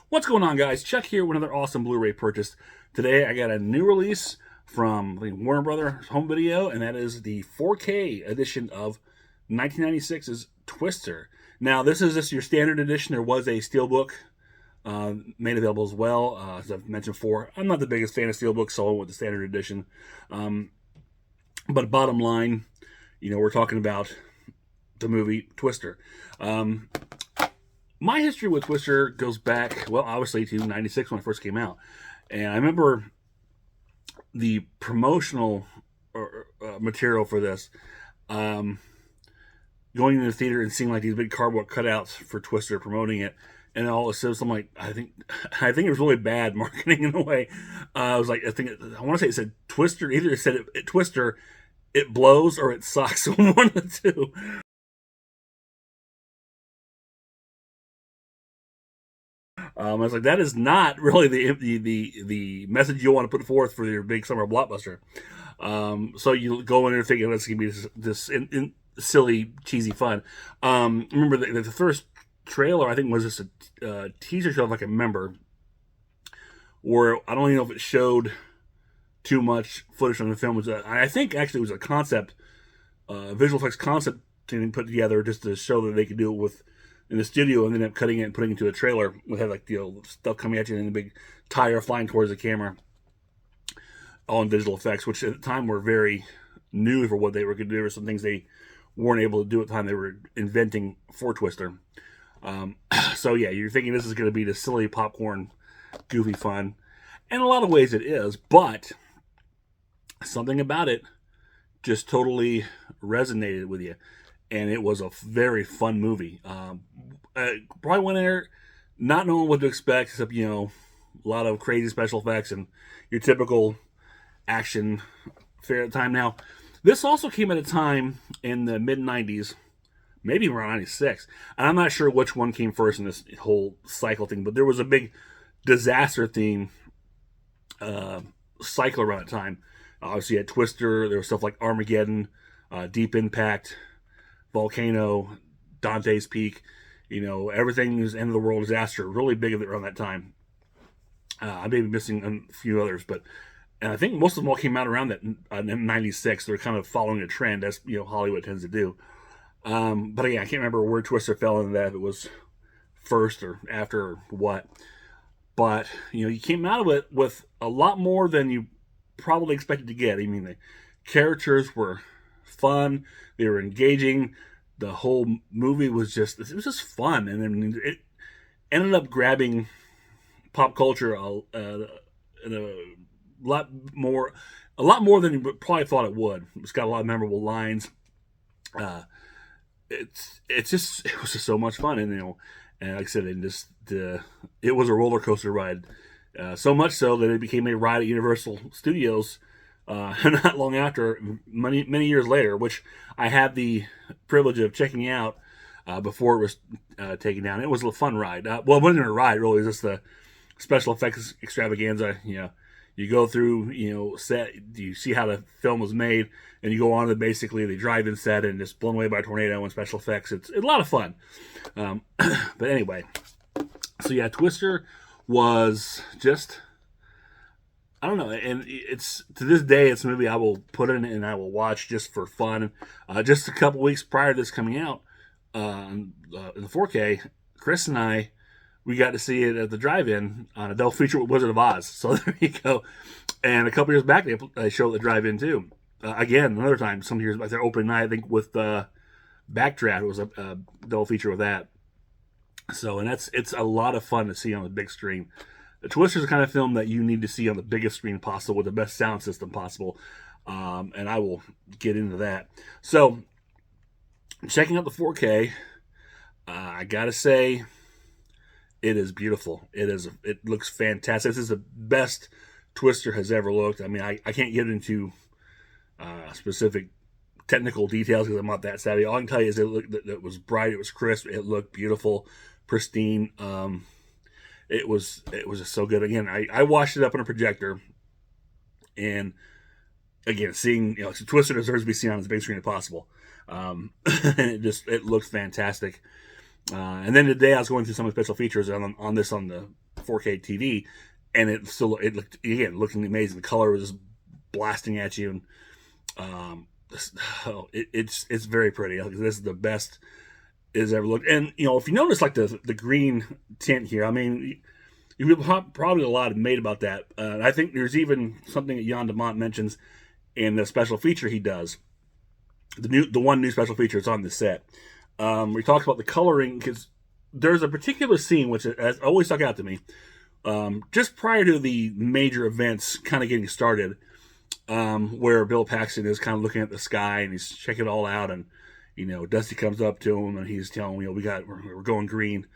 What's going on, guys? Chuck here with another awesome Blu-ray purchase. Today I got a new release from the Warner Brothers Home Video, and that is the 4K edition of 1996's Twister. Now, this is just your standard edition. There was a steelbook made available as well. As I've mentioned before, I'm not the biggest fan of steelbooks, so I went with the standard edition. But bottom line, we're talking about the movie Twister. My history with Twister goes back, well, obviously to 96 when it first came out. And I remember the promotional material for this, going into the theater and seeing like these big cardboard cutouts for Twister promoting it. And all it says, I'm like, I think it was really bad marketing in a way. I was like, I want to say it said Twister. Either it said Twister, it blows, or it sucks. One of the two. I was like, that is not really the message you want to put forth for your big summer blockbuster. So you go in there thinking it's going to be this silly, cheesy fun. Remember the first trailer, I think, was just a teaser show, if I can remember, where I don't even know if it showed too much footage from the film. I think actually it was a concept, visual effects concept thing put together just to show that they could do it with in the studio, and then up cutting it and putting it into a trailer. We had like stuff coming at you and a big tire flying towards the camera, all in digital effects, which at the time were very new for what they were going to do. There were some things they weren't able to do at the time they were inventing for Twister. So yeah, you're thinking this is going to be the silly popcorn, goofy fun. In a lot of ways it is, but something about it just totally resonated with you. And it was a very fun movie. Probably went there not knowing what to expect, except, a lot of crazy special effects and your typical action fair at the time. Now, this also came at a time in the mid-90s, maybe around 96. And I'm not sure which one came first in this whole cycle thing, but there was a big disaster theme cycle around that time. Obviously, you had Twister. There was stuff like Armageddon, Deep Impact, Volcano, Dante's Peak. Everything is end of the world disaster. Really big of it around that time. I may be missing a few others, but and I think most of them all came out around that in 96. They're kind of following a trend, as Hollywood tends to do. But again, I can't remember where Twister fell into that. If it was first or after or what. But you came out of it with a lot more than you probably expected to get. I mean, the characters were fun. They were engaging. The whole movie was just fun, and then it ended up grabbing pop culture in a lot more than you probably thought it would. It's got a lot of memorable lines. It was just so much fun, and and like I said, it was a roller coaster ride. So much so that it became a ride at Universal Studios. Not long after, many years later, which I had the privilege of checking out before it was taken down. It was a fun ride. Well, it wasn't a ride, really. It was just the special effects extravaganza. You go through, set, you see how the film was made, and you go on to basically the drive-in set and just blown away by a tornado and special effects. It's a lot of fun. But anyway, so yeah, Twister was just, I don't know, and it's to this day it's a movie I will put in and I will watch just for fun. Just a couple weeks prior to this coming out in the 4K, Chris and I, we got to see it at the drive-in on a double feature with Wizard of Oz. So there you go. And a couple years back they showed the drive-in too. Again, another time, some years back, their opening night, I think with Backdraft, it was a double feature with that. So, and it's a lot of fun to see on the big screen. The Twister's the kind of film that you need to see on the biggest screen possible with the best sound system possible. And I will get into that. So, checking out the 4K, I gotta say, it is beautiful. It looks fantastic. This is the best Twister has ever looked. I mean, I can't get into specific technical details because I'm not that savvy. All I can tell you is it was bright, it was crisp, it looked beautiful, pristine. It was just so good. Again, I watched it up on a projector, and again, seeing Twister deserves to be seen on as big screen as possible. And it looked fantastic. And then today I was going through some of the special features on the 4K TV, and it looked, again, looking amazing. The color was blasting at you, and it's very pretty. This is the best it's ever looked. And if you notice, like the green tint here, I mean, you probably a lot made about that. I think there's even something that Jan de Bont mentions in the special feature he does. The one new special feature is on the set. We talked about the coloring, because there's a particular scene which has always stuck out to me. Just prior to the major events kind of getting started, where Bill Paxton is kind of looking at the sky and he's checking it all out, and Dusty comes up to him and he's telling him, we're going green,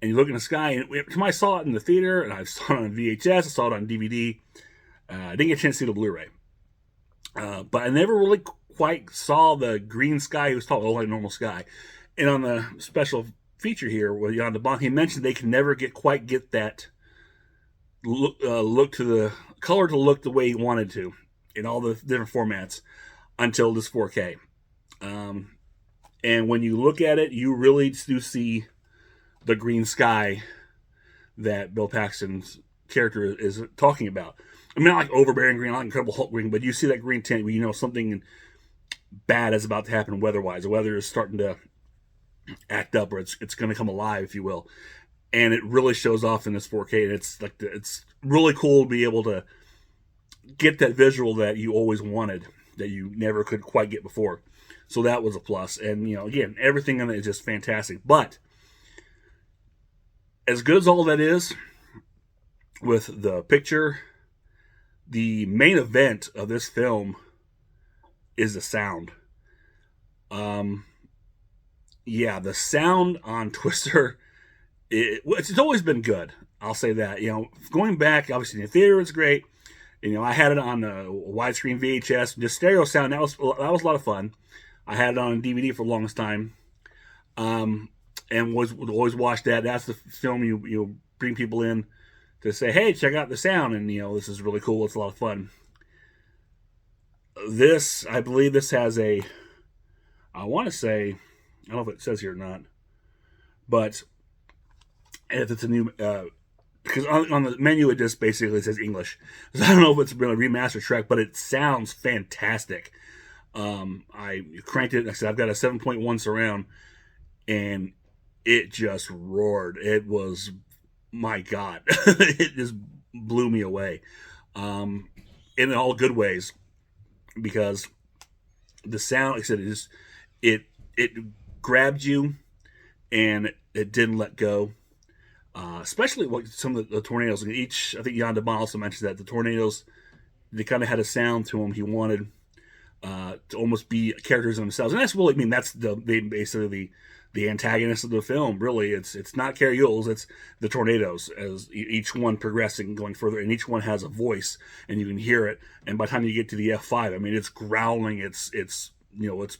and you look in the sky. And I saw it in the theater, and I saw it on VHS, I saw it on DVD. I didn't get a chance to see the Blu-ray, but I never really quite saw the green sky. He was talking like normal sky, and on the special feature here with Jan de Bont, he mentioned they can never quite get that look to the color to look the way he wanted to in all the different formats until this 4K. And when you look at it, you really do see the green sky that Bill Paxton's character is talking about. I mean, not like overbearing green, not Incredible Hulk green, but you see that green tint where something bad is about to happen weather-wise. The weather is starting to act up, or it's going to come alive, if you will. And it really shows off in this 4K, and it's really cool to be able to get that visual that you always wanted, that you never could quite get before. So that was a plus. And, again, everything in it is just fantastic. But as good as all that is with the picture, the main event of this film is the sound. The sound on Twister, it's always been good. I'll say that. Going back, obviously in the theater, it's great. I had it on a widescreen VHS, just stereo sound. That was a lot of fun. I had it on DVD for the longest time, and would always watch that. That's the film you bring people in to say, hey, check out the sound, and this is really cool. It's a lot of fun. I believe this has I want to say, I don't know if it says here or not, but if it's a new, because on the menu it just basically says English. So I don't know if it's been a remastered track, but it sounds fantastic. I cranked it. Like I said, I've got a 7.1 surround, and it just roared. It was, my God, it just blew me away, in all good ways, because the sound, like I said, it grabbed you, and it didn't let go. Especially some of the tornadoes. I think Jan de Bont also mentioned that the tornadoes, they kind of had a sound to them. He wanted to almost be characters themselves, and that's really, that's basically the antagonist of the film. Really, it's not Cary Yules, it's the tornadoes, as each one progressing, going further, and each one has a voice, and you can hear it. And by the time you get to the F5, it's growling, it's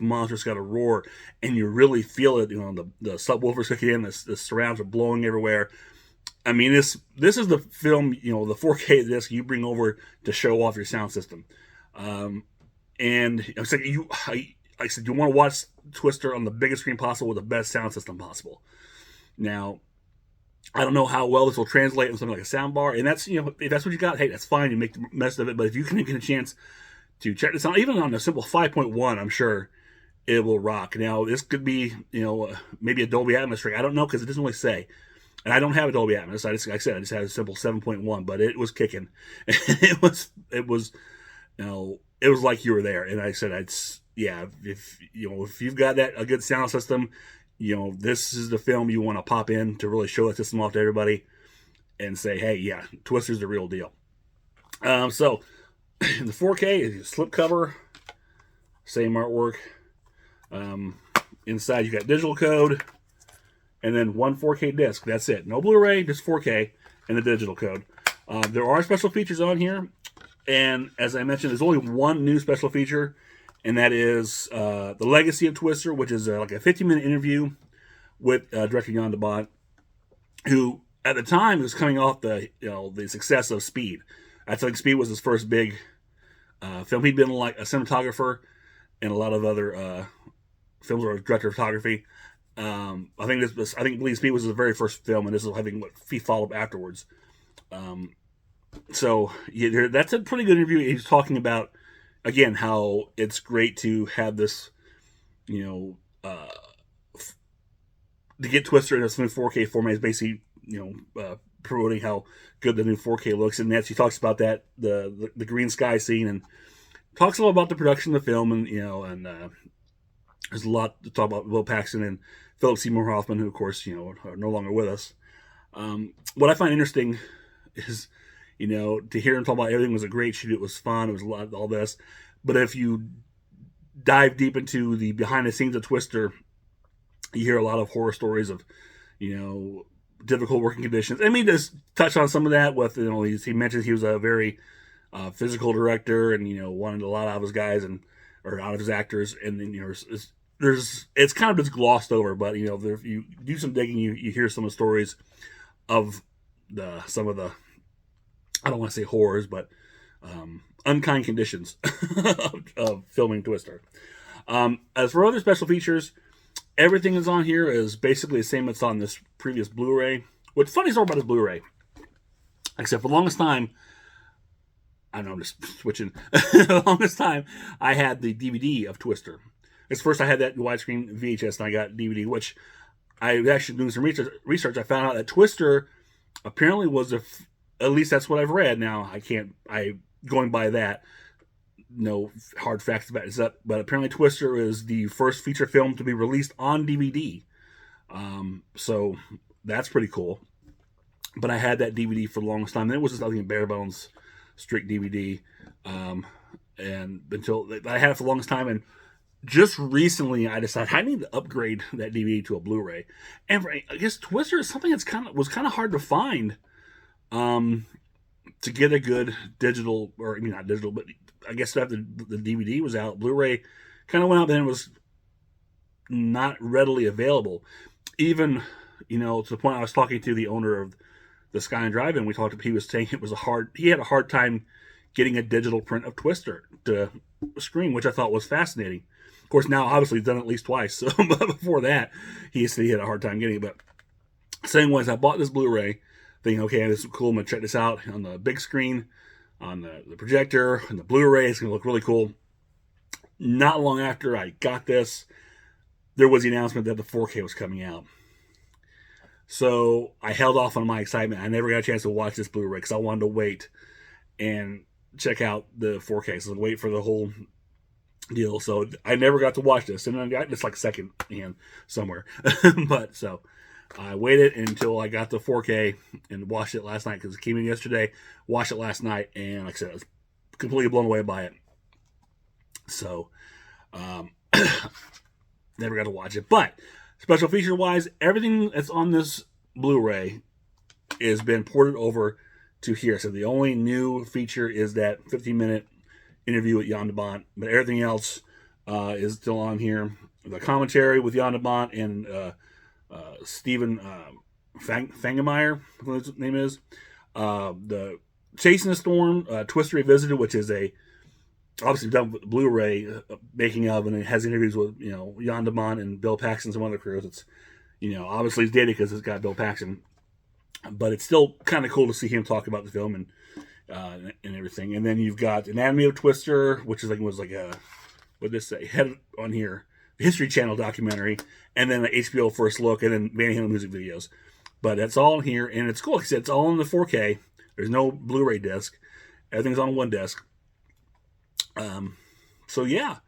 monstrous, got a roar, and you really feel it. The subwoofers kicking in, the surrounds are blowing everywhere. This is the film, the 4K disc you bring over to show off your sound system. And I said, you want to watch Twister on the biggest screen possible with the best sound system possible. Now, I don't know how well this will translate in something like a sound bar, and that's, if that's what you got, hey, that's fine. You make the best of it. But if you can get a chance to check this out, even on a simple 5.1, I'm sure it will rock. Now, this could be, maybe a Dolby Atmos track. I don't know, because it doesn't really say. And I don't have a Dolby Atmos. I just had a simple 7.1, but it was kicking. it was, it was like you were there. And I said, if you've got a good sound system, this is the film you want to pop in to really show that system off to everybody and say, hey, yeah, Twister's the real deal. So the 4K is a slipcover, same artwork. Inside you got digital code, and then one 4K disc. That's it. No Blu-ray, just 4K and the digital code. There are special features on here, and as I mentioned, there's only one new special feature, and that is the Legacy of Twister, which is like a 15-minute interview with director Jan de Bont, who at the time was coming off the success of Speed. I think Speed was his first big film. He'd been like a cinematographer in a lot of other films or director of photography. I believe Speed was his very first film, and this is, I think, what he followed afterwards. So yeah, that's a pretty good interview. He's talking about again how it's great to have this, you know, to get Twister in this new 4K format is basically, promoting how good the new 4K looks. And Nancy talks about that the green sky scene and talks a lot about the production of the film, and there's a lot to talk about. Will Paxton and Philip Seymour Hoffman, who of course are no longer with us. What I find interesting is, to hear him talk about everything was a great shoot. It was fun. It was a lot of all this. But if you dive deep into the behind the scenes of Twister, you hear a lot of horror stories of, difficult working conditions. I mean, just touch on some of that with, he mentions he was a very physical director and, wanted a lot out of his guys or out of his actors. And then, it's kind of just glossed over, but, if you do some digging, you hear some of the stories of some of the, I don't want to say horrors, but unkind conditions of filming Twister. As for other special features, everything that's on here is basically the same that's on this previous Blu-ray. What's funny is all about this Blu-ray, except for the longest time, I know I'm just switching. The longest time, I had the DVD of Twister. Because first I had that widescreen VHS, and I got DVD, which I was actually doing some research. I found out that Twister apparently was at least that's what I've read. Now going by that, no hard facts about it, but apparently Twister is the first feature film to be released on DVD. So that's pretty cool. But I had that DVD for the longest time. Then it was just nothing bare bones, strict DVD. And until I had it for the longest time, and just recently I decided I need to upgrade that DVD to a Blu-ray. And I guess Twister is something that's was kind of hard to find. To get a good digital, or not digital, but I guess after the DVD was out, Blu-ray kind of went out, then it was not readily available. Even, to the point I was talking to the owner of the Sky and Drive-In, he was saying he had a hard time getting a digital print of Twister to screen, which I thought was fascinating. Of course, now obviously he's done it at least twice, so but before that, he said he had a hard time getting it. But saying was, I bought this Blu-ray, thinking, okay, this is cool, I'm going to check this out on the big screen, on the projector, and the Blu-ray, it's going to look really cool. Not long after I got this, there was the announcement that the 4K was coming out. So I held off on my excitement. I never got a chance to watch this Blu-ray because I wanted to wait and check out the 4K. So I'd wait for the whole deal. So I never got to watch this. And I got this like second hand somewhere. But so I waited until I got the 4K and watched it last night because it came in yesterday. Watched it last night, and like I said, I was completely blown away by it. So, never got to watch it. But special feature wise, everything that's on this Blu-ray has been ported over to here. So the only new feature is that 15-minute interview with Jan de Bont, but everything else is still on here. The commentary with Jan de Bont and Stephen Fangemeyer, what his name is. The Chasing the Storm, Twister Revisited, which is obviously done with Blu-ray making of, and it has interviews with Jan de Bont and Bill Paxton and some other crews. It's obviously it's dated because it's got Bill Paxton, but it's still kind of cool to see him talk about the film and everything. And then you've got Anatomy of Twister, which was like a what did this say? Head on here. History Channel documentary, and then the HBO First Look, and then Van Halen music videos. But it's all in here, and it's cool. Like I said, it's all in the 4K. There's no Blu-ray disc. Everything's on one disc. So yeah,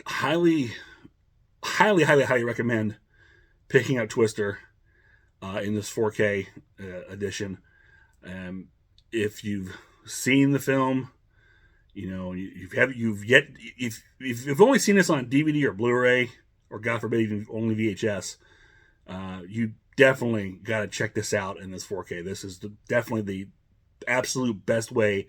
highly recommend picking up Twister in this 4K edition. If you've seen the film, if you've only seen this on DVD or Blu-ray, or God forbid even only VHS, you definitely got to check this out in this 4K. This is definitely the absolute best way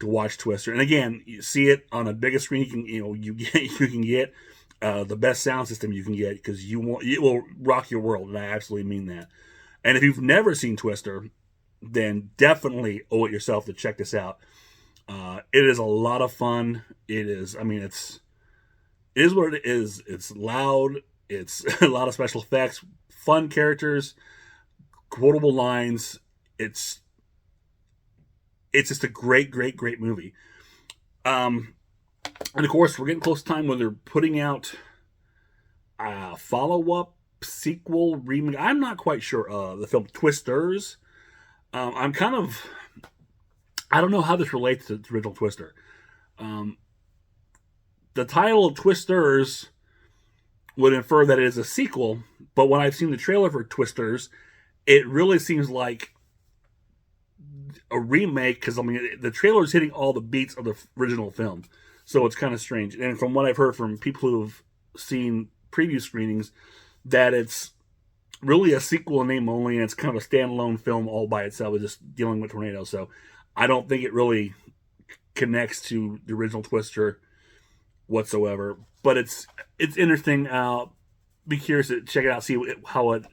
to watch Twister. And again, you see it on a bigger screen. You can get the best sound system you can get because it will rock your world, and I absolutely mean that. And if you've never seen Twister, then definitely owe it yourself to check this out. It is a lot of fun. It is what it is. It's loud. It's a lot of special effects, fun characters, quotable lines. It's it's just a great, great, great movie. And of course, we're getting close to time when they're putting out a follow-up, sequel, remake. I'm not quite sure. The film Twisters. I'm kind of, I don't know how this relates to the original Twister. Um, the title of Twisters would infer that it is a sequel, but when I've seen the trailer for Twisters, it really seems like a remake because I mean the trailer is hitting all the beats of the original film, so it's kind of strange. And from what I've heard from people who've seen preview screenings, that it's really a sequel in name only, and it's kind of a standalone film all by itself, it's just dealing with tornadoes. So I don't think it really connects to the original Twister whatsoever. But it's interesting. Be curious to check it out, see how it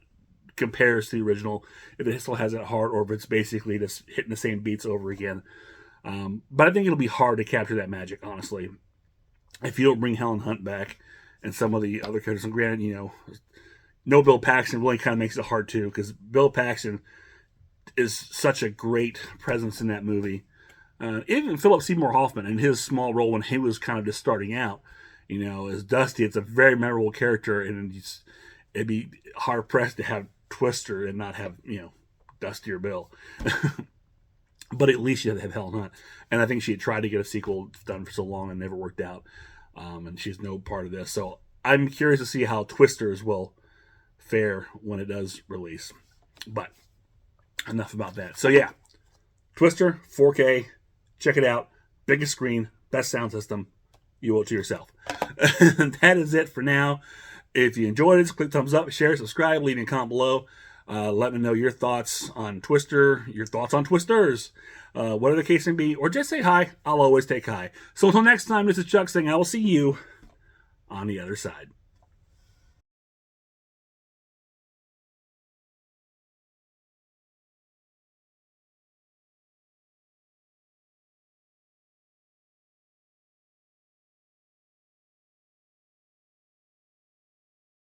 compares to the original, if it still has that heart, or if it's basically just hitting the same beats over again. But I think it'll be hard to capture that magic, honestly, if you don't bring Helen Hunt back and some of the other characters. And granted, no Bill Paxton really kind of makes it hard too, because Bill Paxton is such a great presence in that movie. Even Philip Seymour Hoffman in his small role when he was kind of just starting out, as Dusty, it's a very memorable character, and it'd be hard pressed to have Twister and not have Dusty or Bill. But at least you have to have Helen Hunt, and I think she had tried to get a sequel done for so long and never worked out, and she's no part of this. So I'm curious to see how Twisters will fare when it does release. But enough about that. So yeah, Twister 4K, check it out. Biggest screen, best sound system. You owe it to yourself. That is it for now. If you enjoyed it, click thumbs up, share, subscribe, leave me a comment below. Let me know your thoughts on Twister, your thoughts on Twisters, whatever the case may be, or just say hi. I'll always take hi. So until next time, this is Chuck saying I will see you on the other side.